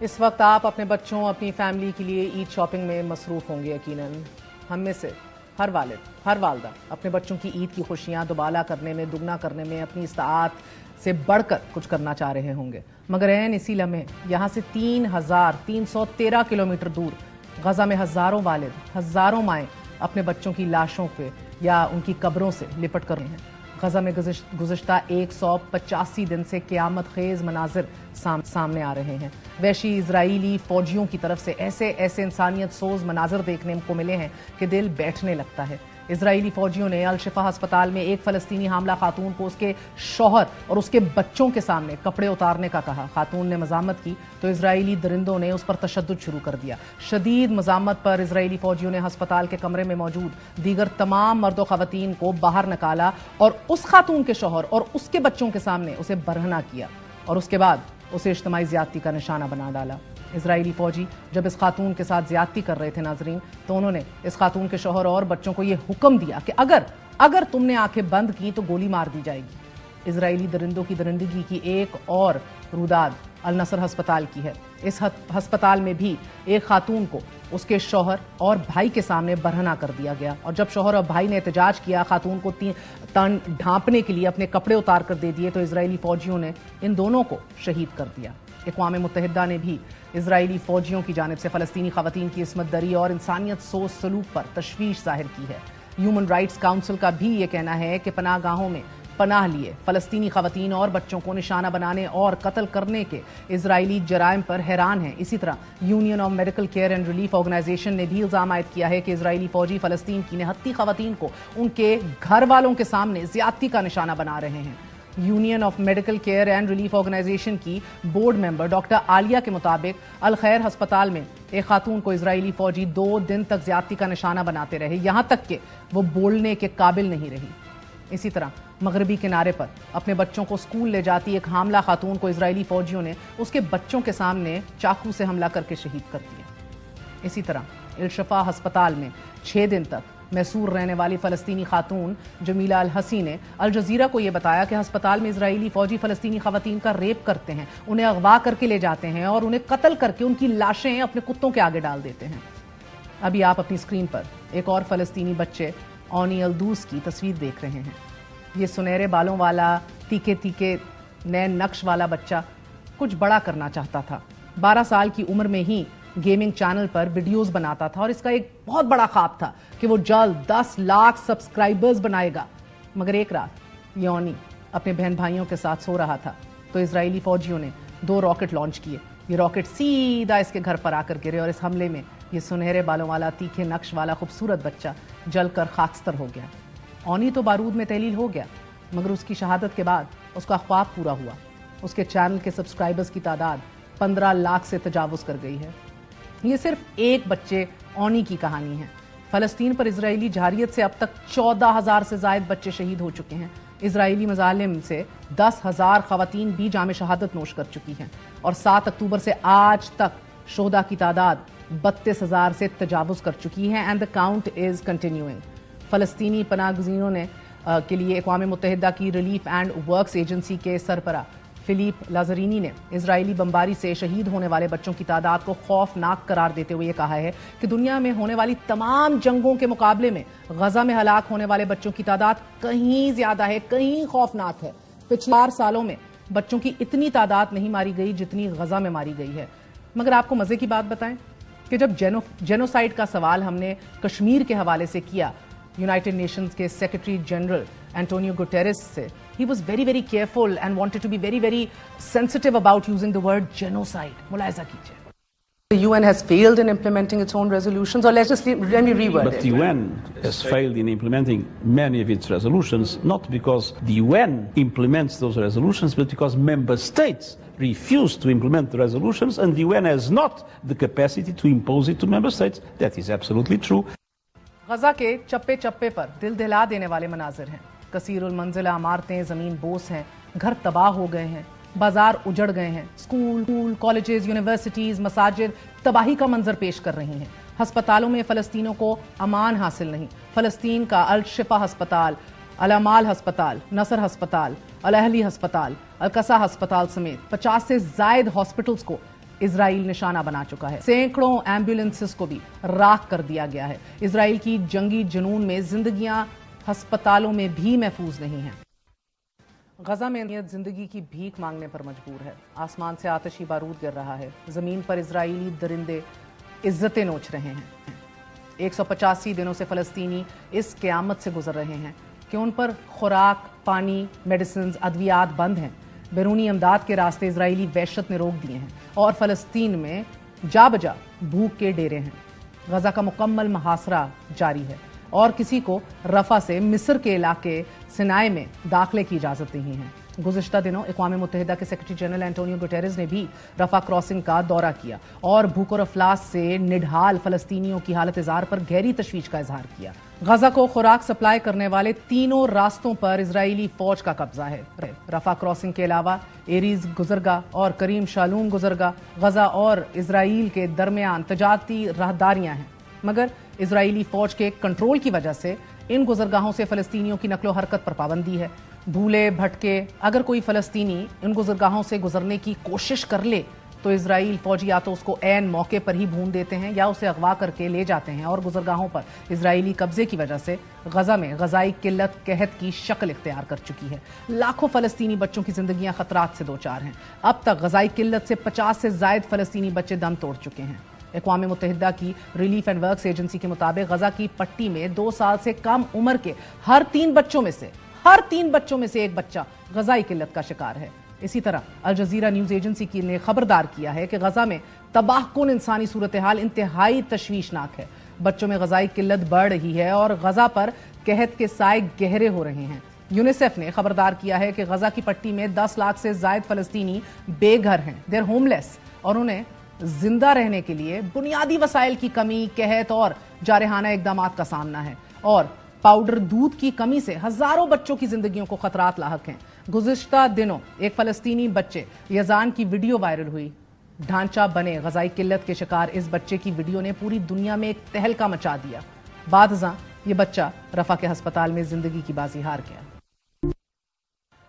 اس وقت آپ اپنے بچوں اپنی فیملی کے لیے عید شاپنگ میں مصروف ہوں گے یقیناً. ہم میں سے ہر والد ہر والدہ اپنے بچوں کی عید کی خوشیاں دوبالا کرنے میں دگنا کرنے میں اپنی استطاعت سے بڑھ کر کچھ کرنا چاہ رہے ہوں گے. مگر عین اسی لمحے یہاں سے 3,313 کلومیٹر دور غزہ میں ہزاروں والد ہزاروں مائیں اپنے بچوں کی لاشوں پہ یا ان کی قبروں سے لپٹ کر رہے ہیں. غزہ میں گزشتہ 185 دن سے قیامت خیز مناظر سامنے آ رہے ہیں. وحشی اسرائیلی فوجیوں کی طرف سے ایسے انسانیت سوز مناظر دیکھنے کو ملے ہیں کہ دل بیٹھنے لگتا ہے. اسرائیلی فوجیوں نے الشفا ہسپتال میں ایک فلسطینی حاملہ خاتون کو اس کے شوہر اور اس کے بچوں کے سامنے کپڑے اتارنے کا کہا. خاتون نے مزاحمت کی تو اسرائیلی درندوں نے اس پر تشدد شروع کر دیا. شدید مزاحمت پر اسرائیلی فوجیوں نے ہسپتال کے کمرے میں موجود دیگر تمام مرد و خواتین کو باہر نکالا اور اس خاتون کے شوہر اور اس کے بچوں کے سامنے اسے برہنہ کیا اور اس کے بعد اسے اجتماعی زیادتی کا نشانہ بنا ڈالا. اسرائیلی فوجی جب اس خاتون کے ساتھ زیادتی کر رہے تھے ناظرین تو انہوں نے اس خاتون کے شوہر اور بچوں کو یہ حکم دیا کہ اگر تم نے آنکھیں بند کی تو گولی مار دی جائے گی. اسرائیلی درندوں کی درندگی کی ایک اور روداد النصر ہسپتال کی ہے. اس ہسپتال میں بھی ایک خاتون کو اس کے شوہر اور بھائی کے سامنے برہنہ کر دیا گیا اور جب شوہر اور بھائی نے احتجاج کیا خاتون کو تن ڈھانپنے کے لیے اپنے کپڑے اتار کر دے دیے تو اسرائیلی فوجیوں نے ان دونوں کو شہید کر دیا. اقوام متحدہ نے بھی اسرائیلی فوجیوں کی جانب سے فلسطینی خواتین کی عصمت دری اور انسانیت سوز سلوک پر تشویش ظاہر کی ہے. ہیومن رائٹس کونسل کا بھی یہ کہنا ہے کہ پناہ گاہوں میں پناہ لیے فلسطینی خواتین اور بچوں کو نشانہ بنانے اور قتل کرنے کے اسرائیلی جرائم پر حیران ہیں. اسی طرح union of medical care and relief organization نے بھی الزام عائد کیا ہے کہ اسرائیلی فوجی فلسطین کی نہتی خواتین کو ان کے گھر والوں کے سامنے زیادتی کا نشانہ بنا رہے ہیں. Union of medical care and relief organization کی بورڈ ممبر ڈاکٹر عالیہ کے مطابق الخیر ہسپتال میں ایک خاتون کو اسرائیلی فوجی 2 دن تک زیادتی کا نشانہ بناتے رہے یہاں تک کہ وہ بولنے کے قابل نہیں رہی. اسی طرح مغربی کنارے پر اپنے بچوں کو اسکول لے جاتی ایک حاملہ خاتون کو اسرائیلی فوجیوں نے اس کے بچوں کے سامنے چاقو سے حملہ کر کے شہید کر دیا. اسی طرح الشفا ہسپتال میں 6 دن تک محصور رہنے والی فلسطینی خاتون جمیلہ الحسی نے الجزیرہ کو یہ بتایا کہ ہسپتال میں اسرائیلی فوجی فلسطینی خواتین کا ریپ کرتے ہیں انہیں اغوا کر کے لے جاتے ہیں اور انہیں قتل کر کے ان کی لاشیں اپنے کتوں کے آگے ڈال دیتے ہیں. ابھی آپ اپنی اسکرین پر ایک اور فلسطینی بچے اونی الدوس کی تصویر دیکھ رہے ہیں. یہ سنہرے بالوں والا تیکے نئے نقش والا بچہ کچھ بڑا کرنا چاہتا تھا. 12 سال کی عمر میں ہی گیمنگ چینل پر ویڈیوز بناتا تھا اور اس کا ایک بہت بڑا خواب تھا کہ وہ جلد 10 لاکھ سبسکرائبرز بنائے گا. مگر ایک رات یہ اونی اپنے بہن بھائیوں کے ساتھ سو رہا تھا تو اسرائیلی فوجیوں نے 2 راکٹ لانچ کیے. یہ راکٹ سیدھا اس کے گھر پر آ کر گرے اور اس حملے میں یہ سنہرے بالوں والا تیکھے نقش والا خوبصورت بچہ جل کر خاکستر ہو گیا. اونی تو بارود میں تحلیل ہو گیا مگر اس کی شہادت کے بعد اس کا خواب پورا ہوا. اس کے چینل کے سبسکرائبرز کی تعداد 15 لاکھ سے تجاوز کر گئی ہے. یہ صرف ایک بچے اونی کی کہانی ہے. فلسطین پر اسرائیلی جارحیت سے اب تک 14,000 سے زائد بچے شہید ہو چکے ہیں. اسرائیلی مظالم سے 10,000 خواتین بھی جام شہادت نوش کر چکی ہیں اور 7 اکتوبر سے آج تک شہداء کی تعداد 32,000 سے تجاوز کر چکی ہے and the count is continuing. فلسطینی پناہ گزینوں نے کے لیے اقوام متحدہ کی ریلیف اینڈ ورکس ایجنسی کے سربراہ فلیپ لازرینی نے اسرائیلی بمباری سے شہید ہونے والے بچوں کی تعداد کو خوفناک قرار دیتے ہوئے یہ کہا ہے کہ دنیا میں ہونے والی تمام جنگوں کے مقابلے میں غزہ میں ہلاک ہونے والے بچوں کی تعداد کہیں زیادہ ہے کہیں خوفناک ہے. پچھلے 4 سالوں میں بچوں کی اتنی تعداد نہیں ماری گئی جتنی غزہ میں ماری گئی ہے. مگر آپ کو مزے کی بات بتائیں کہ جب جینوسائیڈ کا سوال ہم نے کشمیر کے حوالے سے کیا یونائٹڈ نیشنز کے سیکرٹری جنرل اینٹونیو گوٹیرس سے he was very very careful and wanted to be very very sensitive about using the word genocide. ملاحظہ کیجئے. The UN has failed in implementing its own resolutions or let me reword it. But the UN has failed in implementing many of its resolutions not because the UN implements those resolutions but because member states refuse to implement the resolutions and the UN has not the capacity to impose it to member states. That is absolutely true. Gaza کے چپے چپے پر دل دہلا دینے والے مناظر ہیں. کثیر المنزلہ عمارتیں زمین بوس ہیں گھر تباہ ہو گئے ہیں بازار اجڑ گئے ہیں اسکول کالجز یونیورسٹیز مساجد تباہی کا منظر پیش کر رہی ہیں. ہسپتالوں میں فلسطینیوں کو امان حاصل نہیں. فلسطین کا الشفا ہسپتال الامال ہسپتال نصر ہسپتال الاہلی ہسپتال القصہ ہسپتال سمیت 50 سے زائد ہاسپٹلز کو اسرائیل نشانہ بنا چکا ہے. سینکڑوں ایمبولینسز کو بھی راکھ کر دیا گیا ہے. اسرائیل کی جنگی جنون میں زندگیاں ہسپتالوں میں بھی محفوظ نہیں ہیں. غزہ میں زندگی کی بھیک مانگنے پر مجبور ہے. آسمان سے آتشی بارود گر رہا ہے. زمین پر اسرائیلی درندے عزتیں نوچ رہے ہیں. 185 دنوں سے فلسطینی اس قیامت سے گزر رہے ہیں کہ ان پر خوراک، پانی، میڈیسنز، ادویات بند ہیں. بیرونی امداد کے راستے اسرائیلی وحشت نے روک دیے ہیں اور فلسطین میں جا بجا بھوک کے ڈیرے ہیں. غزہ کا مکمل محاصرہ جاری ہے اور کسی کو رفح سے مصر کے علاقے سینائی میں داخلے کی اجازت نہیں ہے. گزشتہ دنوں اقوام متحدہ کے سیکرٹری جنرل اینٹونیو گٹیرز نے بھی رفح کراسنگ کا دورہ کیا اور بھوک اور افلاس سے نڈھال فلسطینیوں کی حالت زار پر گہری تشویش کا اظہار کیا. غزہ کو خوراک سپلائی کرنے والے تینوں راستوں پر اسرائیلی فوج کا قبضہ ہے. رفح کراسنگ کے علاوہ ایریز گزرگاہ اور کریم شالوم گزرگاہ غزہ اور اسرائیل کے درمیان تجارتی راہداریاں ہیں، مگر اسرائیلی فوج کے کنٹرول کی وجہ سے ان گزرگاہوں سے فلسطینیوں کی نقل و حرکت پر پابندی ہے. بھولے بھٹکے اگر کوئی فلسطینی ان گزرگاہوں سے گزرنے کی کوشش کر لے تو اسرائیل فوجی یا تو اس کو عین موقع پر ہی بھون دیتے ہیں یا اسے اغوا کر کے لے جاتے ہیں. اور گزرگاہوں پر اسرائیلی قبضے کی وجہ سے غزہ میں غذائی قلت قحط کی شکل اختیار کر چکی ہے. لاکھوں فلسطینی بچوں کی زندگیاں خطرات سے دوچار ہیں. اب تک غذائی قلت سے 50 سے زائد فلسطینی بچے دم توڑ چکے ہیں. اقوام متحدہ کی ریلیف اینڈ ورکس ایجنسی کے مطابق غزہ کی پٹی میں 2 سال سے کم عمر کے ہر 3 بچوں میں سے ایک بچہ غذائی قلت کا شکار ہے. اسی طرح الجزیرہ نیوز ایجنسی نے خبردار کیا ہے کہ غزہ میں تباہ کن انسانی صورتحال انتہائی تشویشناک ہے. بچوں میں غذائی قلت بڑھ رہی ہے اور غزہ پر قحط کے سائے گہرے ہو رہے ہیں. یونیسیف نے خبردار کیا ہے کہ غزہ کی پٹی میں 10 لاکھ سے زائد فلسطینی بے گھر ہیں. دے آر ہوم لیس اور انہیں زندہ رہنے کے لیے بنیادی وسائل کی کمی، قحط اور جارحانہ اقدامات کا سامنا ہے. اور پاؤڈر دودھ کی کمی سے ہزاروں بچوں کی زندگیوں کو خطرات لاحق ہیں. گزشتہ دنوں ایک فلسطینی بچے یزان کی ویڈیو وائرل ہوئی. ڈھانچہ بنے غذائی قلت کے شکار اس بچے کی ویڈیو نے پوری دنیا میں ایک تہلکہ مچا دیا. بعد ازاں یہ بچہ رفح کے ہسپتال میں زندگی کی بازی ہار گیا.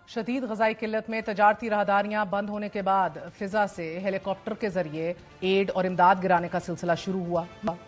شدید غذائی قلت میں تجارتی راہداریاں بند ہونے کے بعد فضا سے ہیلی کاپٹر کے ذریعے ایڈ اور امداد گرانے کا سلسلہ شروع ہوا،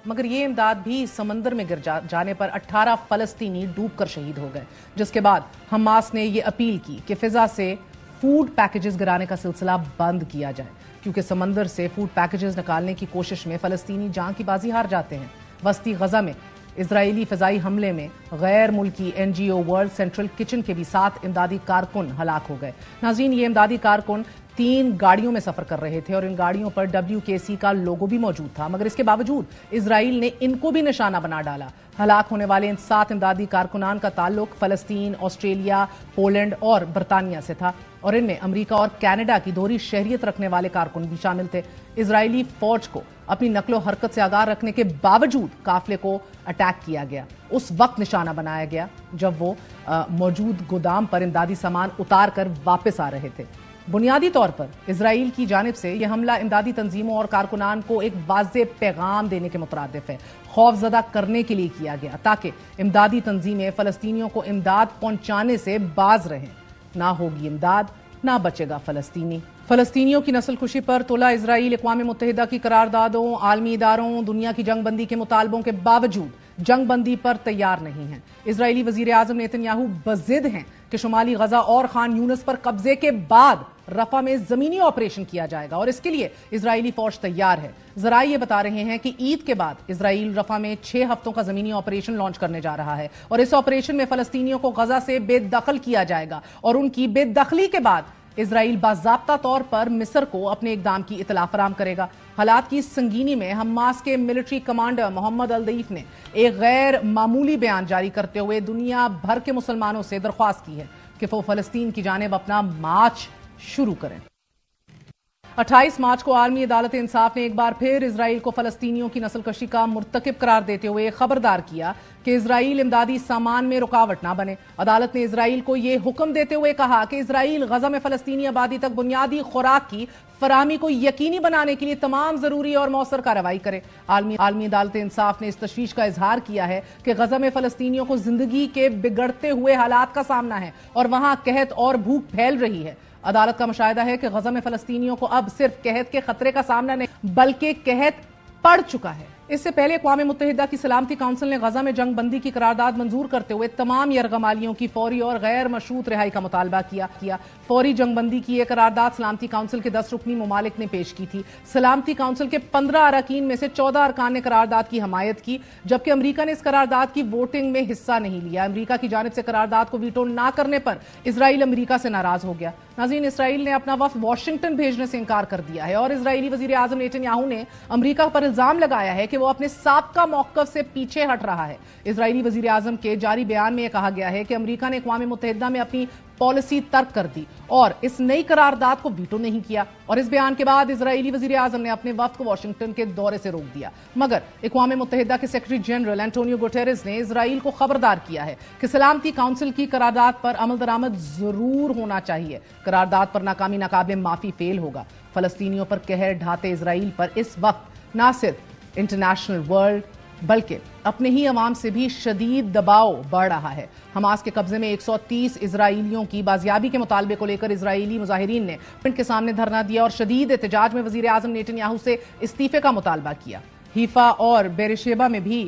مگر یہ امداد بھی سمندر میں گر جانے پر 18 فلسطینی ڈوب کر شہید ہو گئے، جس کے بعد حماس نے یہ اپیل کی کہ فضا سے فوڈ پیکیجز گرانے کا سلسلہ بند کیا جائے، کیونکہ سمندر سے فوڈ پیکیجز نکالنے کی کوشش میں فلسطینی جان کی بازی ہار جاتے ہیں. وسطی غزہ میں اسرائیلی فضائی حملے میں غیر ملکی NGO ورلڈ سینٹرل کچن کے بھی 7 امدادی کارکن ہلاک ہو گئے. ناظرین، یہ امدادی کارکن 3 گاڑیوں میں سفر کر رہے تھے اور ان گاڑیوں پر WKC کا لوگو بھی موجود تھا، مگر اس کے باوجود اسرائیل نے ان کو بھی نشانہ بنا ڈالا. ہلاک ہونے والے ان 7 امدادی کارکنان کا تعلق فلسطین، آسٹریلیا، پولینڈ اور برطانیہ سے تھا اور ان میں امریکہ اور کینیڈا کی دوہری شہریت رکھنے والے کارکن بھی شامل تھے. اسرائیلی فوج کو اپنی نقل و حرکت سے آگاہ رکھنے کے باوجود قافلے کو اٹیک کیا گیا. اس وقت نشانہ بنایا گیا جب وہ موجود گودام پر امدادی سامان اتار کر واپس آ رہے تھے. بنیادی طور پر اسرائیل کی جانب سے یہ حملہ امدادی تنظیموں اور کارکنان کو ایک واضح پیغام دینے کے مترادف ہے، خوف زدہ کرنے کے لیے کیا گیا تاکہ امدادی تنظیمیں فلسطینیوں کو امداد پہنچانے سے باز رہیں. نہ ہوگی امداد، نہ بچے گا فلسطینی. فلسطینیوں کی نسل کشی پر تلا اسرائیل اقوام متحدہ کی قراردادوں، عالمی اداروں، دنیا کی جنگ بندی کے مطالبوں کے باوجود جنگ بندی پر تیار نہیں ہیں. اسرائیلی وزیر اعظم نیتن یاہو بضد ہیں کہ شمالی غزہ اور خان یونس پر قبضے کے بعد رفح میں زمینی آپریشن کیا جائے گا اور اس کے لیے اسرائیلی فوج تیار ہے. ذرائع یہ بتا رہے ہیں کہ عید کے بعد اسرائیل رفح میں 6 ہفتوں کا زمینی آپریشن لانچ کرنے جا رہا ہے اور اس آپریشن میں فلسطینیوں کو غزہ سے بے دخل کیا جائے گا اور ان کی بے دخلی کے بعد اسرائیل باضابطہ طور پر مصر کو اپنے اقدام کی اطلاع فراہم کرے گا. حالات کی سنگینی میں حماس کے ملٹری کمانڈر محمد الدیف نے ایک غیر معمولی بیان جاری کرتے ہوئے دنیا بھر کے مسلمانوں سے درخواست کی ہے کہ وہ فلسطین کی جانب اپنا مارچ شروع کریں. 28 مارچ کو عالمی عدالت انصاف نے ایک بار پھر اسرائیل کو فلسطینیوں کی نسل کشی کا مرتکب قرار دیتے ہوئے خبردار کیا کہ اسرائیل امدادی سامان میں رکاوٹ نہ بنے. عدالت نے اسرائیل کو یہ حکم دیتے ہوئے کہا کہ اسرائیل غزہ میں فلسطینی آبادی تک بنیادی خوراک کی فراہمی کو یقینی بنانے کے لیے تمام ضروری اور مؤثر کارروائی کرے. عالمی عدالت انصاف نے اس تشویش کا اظہار کیا ہے کہ غزہ میں فلسطینیوں کو زندگی کے بگڑتے ہوئے حالات کا سامنا ہے اور وہاں قحط اور بھوک پھیل رہی ہے. عدالت کا مشاہدہ ہے کہ غزہ میں فلسطینیوں کو اب صرف قحط کے خطرے کا سامنا نہیں بلکہ قحط پڑ چکا ہے۔ اس سے پہلے اقوام متحدہ کی سلامتی کونسل نے غزہ میں جنگ بندی کی قرارداد منظور کرتے ہوئے تمام یرغمالیوں کی فوری اور غیر مشروط رہائی کا مطالبہ کیا۔ فوری جنگ بندی کی یہ قرارداد سلامتی کونسل کے 10 رکنی ممالک نے پیش کی تھی۔ سلامتی کونسل کے 15 اراکین میں سے 14 ارکان نے قرارداد کی حمایت کی، جبکہ امریکہ نے اس قرارداد کی ووٹنگ میں حصہ نہیں لیا۔ امریکہ کی جانب سے قرارداد کو ویٹو نہ کرنے پر اسرائیل امریکہ سے ناراض ہو گیا۔ ناظرین، اسرائیل نے اپنا وفد واشنگٹن بھیجنے سے انکار کر دیا ہے اور اسرائیلی وزیر اعظم نیتن یاہو نے امریکہ پر الزام لگایا ہے کہ وہ اپنے سابقہ موقف سے پیچھے ہٹ رہا ہے۔ اسرائیلی وزیر اعظم کے جاری بیان میں یہ کہا گیا ہے کہ امریکہ نے اقوام متحدہ میں اپنی پالیسی ترک کر دی اور اس نئی قرارداد کو ویٹو نہیں کیا، اور اس بیان کے بعد اسرائیلی وزیر اعظم نے اپنے وفد کو واشنگٹن کے دورے سے روک دیا۔ مگر اقوام متحدہ کے سیکرٹری جنرل اینٹونیو گوٹیرز نے اسرائیل کو خبردار کیا ہے کہ سلامتی کونسل کی قرارداد پر عمل درآمد ضرور ہونا چاہیے۔ قرارداد پر ناکامی ناقابل معافی فیل ہوگا۔ فلسطینیوں پر قہر ڈھاتے اسرائیل پر اس وقت نہ صرف انٹرنیشنل ورلڈ بلکہ اپنے ہی عوام سے بھی شدید دباؤ بڑھ رہا ہے۔ حماس کے قبضے میں 130 اسرائیلیوں کی بازیابی کے مطالبے کو لے کر اسرائیلی مظاہرین نے پنڈ کے سامنے دھرنا دیا اور شدید احتجاج میں وزیر اعظم نیتن یاہو سے استعفے کا مطالبہ کیا۔ حیفا اور بیرشیبا میں بھی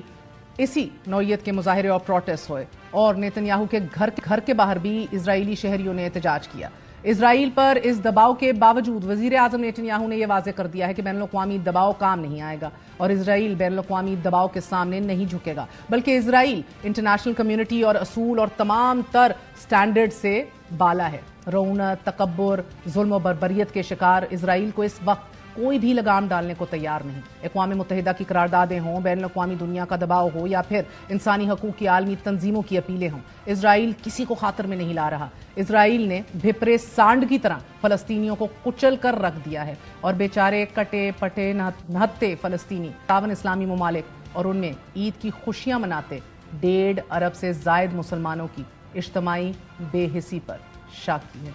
اسی نوعیت کے مظاہرے اور پروٹیسٹ ہوئے اور نیتن یاہو کے گھر کے باہر بھی اسرائیلی شہریوں نے احتجاج کیا۔ اسرائیل پر اس دباؤ کے باوجود وزیر اعظم نیتن یاہو نے یہ واضح کر دیا ہے کہ بین الاقوامی دباؤ کام نہیں آئے گا اور اسرائیل بین الاقوامی دباؤ کے سامنے نہیں جھکے گا، بلکہ اسرائیل انٹرنیشنل کمیونٹی اور اصول اور تمام تر سٹینڈرڈ سے بالا ہے۔ رعونت، تکبر، ظلم و بربریت کے شکار اسرائیل کو اس وقت کوئی بھی لگام ڈالنے کو تیار نہیں۔ اقوام متحدہ کی قراردادیں ہوں، بین الاقوامی دنیا کا دباؤ ہو یا پھر انسانی حقوق کی عالمی تنظیموں کی اپیلیں ہوں، اسرائیل کسی کو خاطر میں نہیں لا رہا۔ اسرائیل نے بھپرے سانڈ کی طرح فلسطینیوں کو کچل کر رکھ دیا ہے اور بیچارے کٹے پٹے نہتے فلسطینی 57 اسلامی ممالک اور ان میں عید کی خوشیاں مناتے 1.5 ارب سے زائد مسلمانوں کی اجتماعی بے حسی پر شاکی ہے۔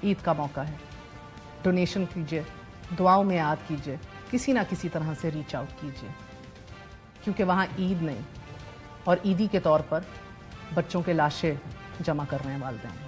عید کا موقع ہے، ڈونیشن کیجیے، دعاؤں میں یاد کیجیے، کسی نہ کسی طرح سے ریچ آؤٹ کیجیے، کیونکہ وہاں عید نہیں اور عیدی کے طور پر بچوں کے لاشیں جمع کر رہے ہیں والدین۔